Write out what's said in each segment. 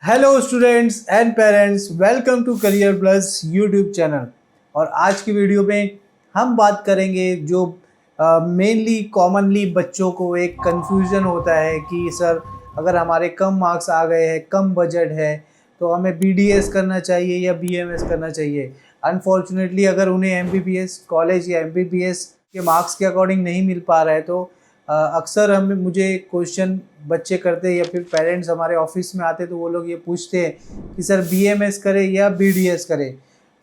Hello students and parents, welcome to career plus YouTube channel. और आज की video में हम बात करेंगे जो मेनली कॉमनली बच्चों को एक कंफ्यूजन होता है कि सर अगर हमारे कम मार्क्स आ गए हैं, कम बजट है, तो हमें बीडीएस करना चाहिए या बीएमएस करना चाहिए। अनफॉर्चुनेटली अगर उन्हें एमबीबीएस कॉलेज या एमबीबीएस के मार्क्स के अकॉर्डिंग नहीं मिल पा रहा है तो अक्सर हम मुझे क्वेश्चन बच्चे करते हैं या फिर पेरेंट्स हमारे ऑफिस में आते तो वो लोग ये पूछते हैं कि सर बीएमएस करें या बीडीएस करें।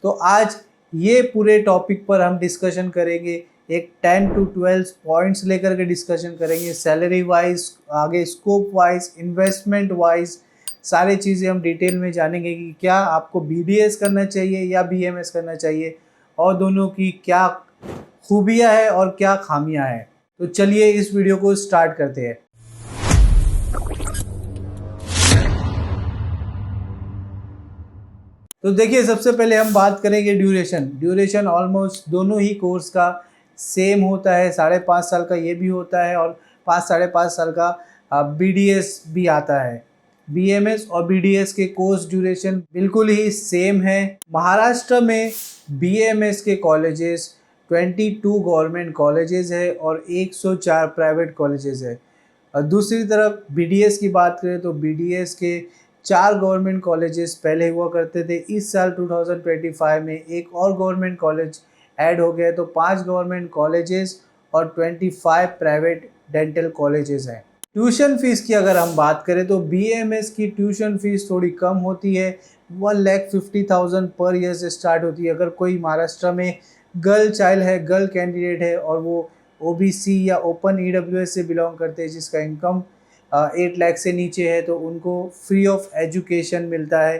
तो आज ये पूरे टॉपिक पर हम डिस्कशन करेंगे। एक 10 to 12 पॉइंट्स लेकर के डिस्कशन करेंगे, सैलरी वाइज, आगे स्कोप वाइज, इन्वेस्टमेंट वाइज, सारी चीज़ें हम डिटेल में जानेंगे कि क्या आपको बीडीएस करना चाहिए या बीएमएस करना चाहिए और दोनों की क्या खूबियाँ हैं और क्या खामियाँ हैं। तो चलिए इस वीडियो को स्टार्ट करते हैं। तो देखिए, सबसे पहले हम बात करेंगे ड्यूरेशन ऑलमोस्ट दोनों ही कोर्स का सेम होता है। 5.5 साल का ये भी होता है और 5-5.5 साल का बीडीएस भी आता है। बीएमएस और बीडीएस के कोर्स ड्यूरेशन बिल्कुल ही सेम है। महाराष्ट्र में बीएमएस के कॉलेजेस 22 गवर्नमेंट कॉलेजेस है और 104 प्राइवेट कॉलेजेस है। और दूसरी तरफ बीडीएस की बात करें तो बीडीएस के 4 गवर्नमेंट कॉलेजेस पहले हुआ करते थे। इस साल 2025 में एक और गवर्नमेंट कॉलेज ऐड हो गया, तो 5 गवर्नमेंट कॉलेजेस और 25 प्राइवेट डेंटल कॉलेजेस हैं। ट्यूशन फीस की अगर हम बात करें तो बीएमएस की ट्यूशन फीस थोड़ी कम होती है, 1,50,000 पर ईयर से स्टार्ट होती है। अगर कोई महाराष्ट्र में गर्ल चाइल्ड है, गर्ल कैंडिडेट है और वो ओबीसी या ओपन ईडब्ल्यूएस से बिलोंग करते हैं, जिसका इनकम 8 लाख से नीचे है, तो उनको फ्री ऑफ एजुकेशन मिलता है।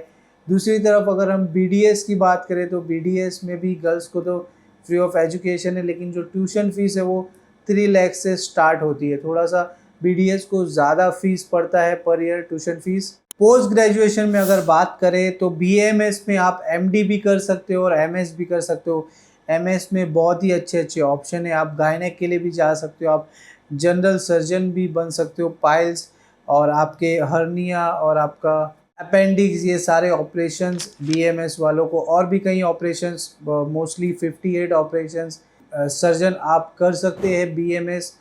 दूसरी तरफ अगर हम बीडीएस की बात करें तो बीडीएस में भी गर्ल्स को तो फ्री ऑफ एजुकेशन है, लेकिन जो ट्यूशन फीस है वो 3 लाख से स्टार्ट होती है। थोड़ा सा बीडीएस को ज़्यादा फीस पड़ता है per year tuition fees. Post graduation में अगर बात करें तो बीएमएस में आप एमडी भी कर सकते हो और एमएस भी कर सकते हो। एमएस में बहुत ही अच्छे अच्छे ऑप्शन है। आप गायनेक के लिए भी जा सकते हो, आप जनरल सर्जन भी बन सकते हो, पाइल्स और आपके हर्निया और आपका अपेंडिक्स, ये सारे ऑपरेशंस बीएमएस वालों को, और भी कई ऑपरेशंस, मोस्टली 58 ऑपरेशंस सर्जन आप कर सकते हैं बीएमएस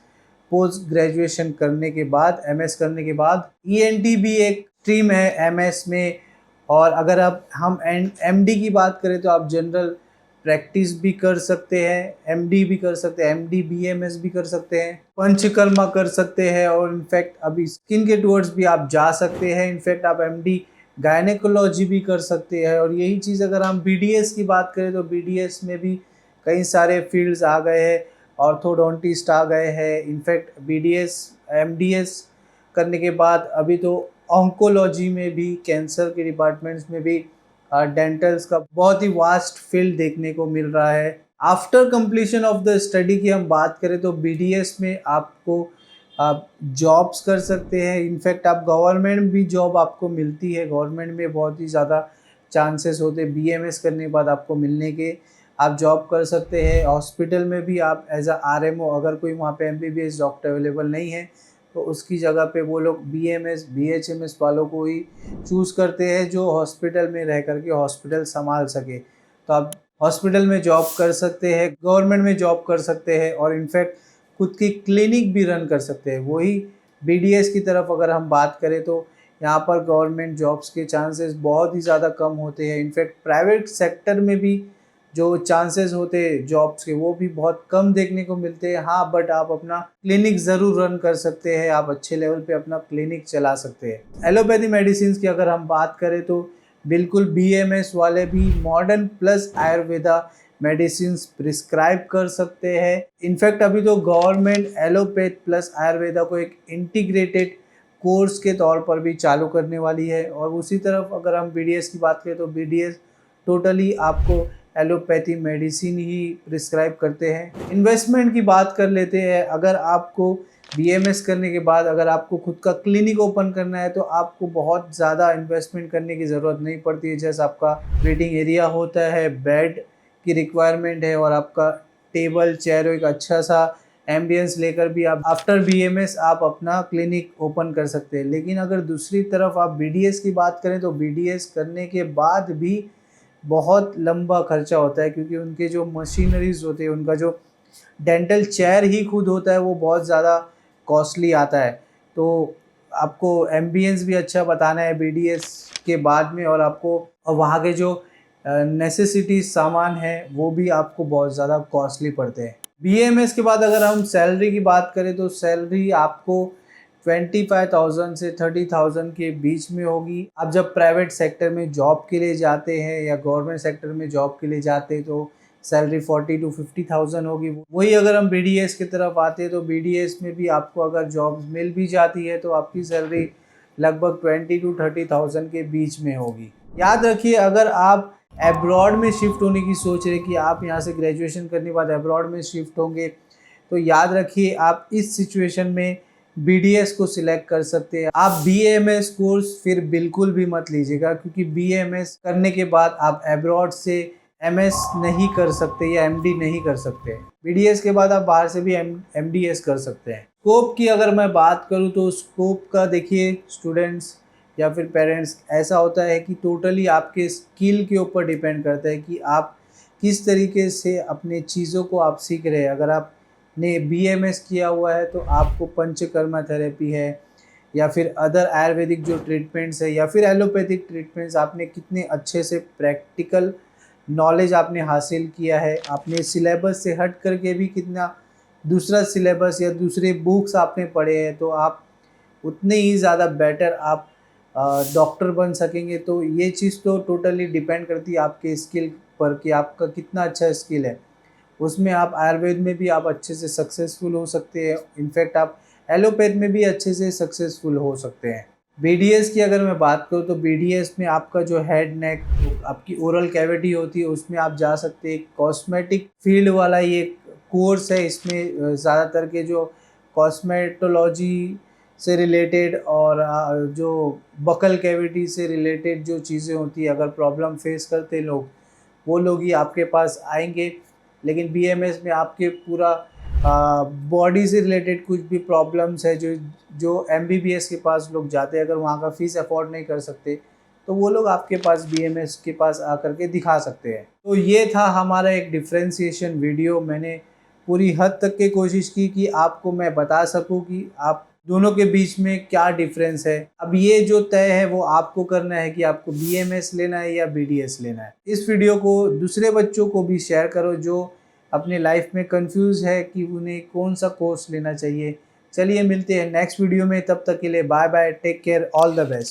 पोस्ट ग्रेजुएशन करने के बाद, एमएस करने के बाद। ईएनटी भी एक स्ट्रीम है एमएस में। और अगर हम एमडी की बात करें तो आप जनरल प्रैक्टिस भी कर सकते हैं, एमडी भी कर सकते हैं, एमडी बीएमएस भी कर सकते हैं, पंचकर्मा कर सकते हैं और इनफैक्ट अभी स्किन के टूवर्ड्स भी आप जा सकते हैं। इनफैक्ट आप एमडी गायनेकोलॉजी भी कर सकते हैं। और यही चीज़ अगर हम बीडीएस की बात करें तो बीडीएस में भी कई सारे फील्ड्स आ गए हैं, ऑर्थोडोंटिस्ट आ गए हैं। इनफैक्ट बीडीएस एमडीएस करने के बाद अभी तो ऑन्कोलॉजी में भी, कैंसर के डिपार्टमेंट्स में भी डेंटल्स का बहुत ही वास्ट फील्ड देखने को मिल रहा है। After completion of the study की हम बात करें तो बीडीएस में आपको आप जॉब्स कर सकते हैं। इनफैक्ट आप गवर्नमेंट भी जॉब आपको मिलती है, गवर्नमेंट में बहुत ही ज़्यादा चांसेस होते हैं बीएमएस करने के बाद आपको मिलने के। आप जॉब कर सकते हैं हॉस्पिटल में भी, आप एज अ आरएमओ, अगर कोई वहाँ पे एमबीबीएस डॉक्टर अवेलेबल नहीं है तो उसकी जगह पे वो लोग बीएमएस बीएचएमएस वालों को ही चूज़ करते हैं जो हॉस्पिटल में रह करके हॉस्पिटल संभाल सके। तो आप हॉस्पिटल में जॉब कर सकते हैं, गवर्नमेंट में जॉब कर सकते हैं और इनफैक्ट खुद की क्लिनिक भी रन कर सकते हैं। वही बीडीएस की तरफ अगर हम बात करें तो यहाँ पर गवर्नमेंट जॉब्स के चांसेस बहुत ही ज़्यादा कम होते हैं। इनफैक्ट प्राइवेट सेक्टर में भी जो चांसेस होते हैं जॉब्स के वो भी बहुत कम देखने को मिलते हैं। हाँ, बट आप अपना क्लिनिक ज़रूर रन कर सकते हैं, आप अच्छे लेवल पे अपना क्लिनिक चला सकते हैं। एलोपैथी मेडिसिन की अगर हम बात करें तो बिल्कुल बीएमएस वाले भी modern plus Ayurveda medicine prescribe कर सकते हैं। इनफैक्ट अभी तो गवर्नमेंट एलोपैथ प्लस आयुर्वेदा को एक इंटीग्रेटेड कोर्स के तौर पर भी चालू करने वाली है। और उसी तरफ अगर हम बीडीएस की बात करें तो बीडीएस टोटली आपको एलोपैथी मेडिसिन ही प्रिस्क्राइब करते हैं। इन्वेस्टमेंट की बात कर लेते हैं। अगर आपको बीएमएस करने के बाद अगर आपको खुद का क्लिनिक ओपन करना है तो आपको बहुत ज़्यादा इन्वेस्टमेंट करने की ज़रूरत नहीं पड़ती है। जैसे आपका वेटिंग एरिया होता है, बेड की रिक्वायरमेंट है और आपका टेबल चेयर, एक अच्छा सा एम्बियंस लेकर भी आप आफ्टर बीएमएस आप अपना क्लिनिक ओपन कर सकते हैं। लेकिन अगर दूसरी तरफ आप बीडीएस की बात करें तो बीडीएस करने के बाद भी बहुत लंबा खर्चा होता है, क्योंकि उनके जो मशीनरीज होते हैं, उनका जो डेंटल चेयर ही खुद होता है वो बहुत ज़्यादा कॉस्टली आता है। तो आपको एम्बियंस भी अच्छा बताना है बीडीएस के बाद में, और आपको वहाँ के जो नेसेसिटीज सामान है वो भी आपको बहुत ज़्यादा कॉस्टली पड़ते हैं। बीएमएस के बाद अगर हम सैलरी की बात करें तो सैलरी आपको 25,000 से 30,000 के बीच में होगी। आप जब प्राइवेट सेक्टर में जॉब के लिए जाते हैं या गवर्नमेंट सेक्टर में जॉब के लिए जाते हैं तो सैलरी 40 to 50,000 होगी। वही अगर हम बीडीएस की तरफ आते हैं तो बीडीएस में भी आपको अगर जॉब मिल भी जाती है तो आपकी सैलरी लगभग 20 to 30,000 के बीच में होगी। याद रखिए, अगर आप एब्रॉड में शिफ्ट होने की सोच रहे कि आप यहाँ से ग्रेजुएशन करने के बाद एब्रॉड में शिफ्ट होंगे, तो याद रखिए आप इस सिचुएशन में बीडीएस को सिलेक्ट कर सकते हैं। आप बीएमएस कोर्स फिर बिल्कुल भी मत लीजिएगा, क्योंकि बीएमएस करने के बाद आप एब्रॉड से एमएस नहीं कर सकते या एमडी नहीं कर सकते। बीडीएस के बाद आप बाहर से भी एमडीएस कर सकते हैं। स्कोप की अगर मैं बात करूँ तो स्कोप का देखिए, स्टूडेंट्स या फिर पेरेंट्स, ऐसा होता है कि टोटली आपके स्किल के ऊपर डिपेंड करता है कि आप किस तरीके से अपने चीज़ों को आप सीख रहे हैं। अगर आपने बीएमएस किया हुआ है तो आपको पंचकर्मा थेरेपी है या फिर अदर आयुर्वेदिक जो ट्रीटमेंट्स है या फिर एलोपैथिक ट्रीटमेंट्स, आपने कितने अच्छे से प्रैक्टिकल नॉलेज आपने हासिल किया है, आपने सिलेबस से हट करके भी कितना दूसरा सिलेबस या दूसरे बुक्स आपने पढ़े हैं, तो आप उतने ही ज़्यादा बेटर आप डॉक्टर बन सकेंगे। तो ये चीज़ तो टोटली डिपेंड करती है आपके स्किल पर कि आपका कितना अच्छा स्किल है। उसमें आप आयुर्वेद में भी आप अच्छे से सक्सेसफुल हो सकते हैं, इनफैक्ट आप एलोपैथ में भी अच्छे से सक्सेसफुल हो सकते हैं। बीडीएस की अगर मैं बात करूँ तो बीडीएस में आपका जो हेड नेक आपकी ओरल कैविटी होती है उसमें आप जा सकते हैं। कॉस्मेटिक फील्ड वाला ये कोर्स है, इसमें ज़्यादातर के जो कॉस्मेटोलॉजी से रिलेटेड और जो बकल कैविटी से रिलेटेड जो चीज़ें होती है, अगर प्रॉब्लम फेस करते हैं लोग, वो लोग ही आपके पास आएंगे। लेकिन बीएमएस में आपके पूरा बॉडी से रिलेटेड कुछ भी प्रॉब्लम्स है जो एमबीबीएस के पास लोग जाते हैं, अगर वहाँ का फ़ीस अफोर्ड नहीं कर सकते तो वो लोग आपके पास बीएमएस के पास आकर के दिखा सकते हैं। तो ये था हमारा एक डिफ्रेंशिएशन वीडियो। मैंने पूरी हद तक की कोशिश की कि आपको मैं बता सकूं कि आप दोनों के बीच में क्या डिफरेंस है। अब ये जो तय है वो आपको करना है कि आपको बीएमएस लेना है या बीडीएस लेना है। इस वीडियो को दूसरे बच्चों को भी शेयर करो जो अपने लाइफ में कंफ्यूज है कि उन्हें कौन सा कोर्स लेना चाहिए। चलिए मिलते हैं नेक्स्ट वीडियो में, तब तक के लिए bye bye, take care, all the best.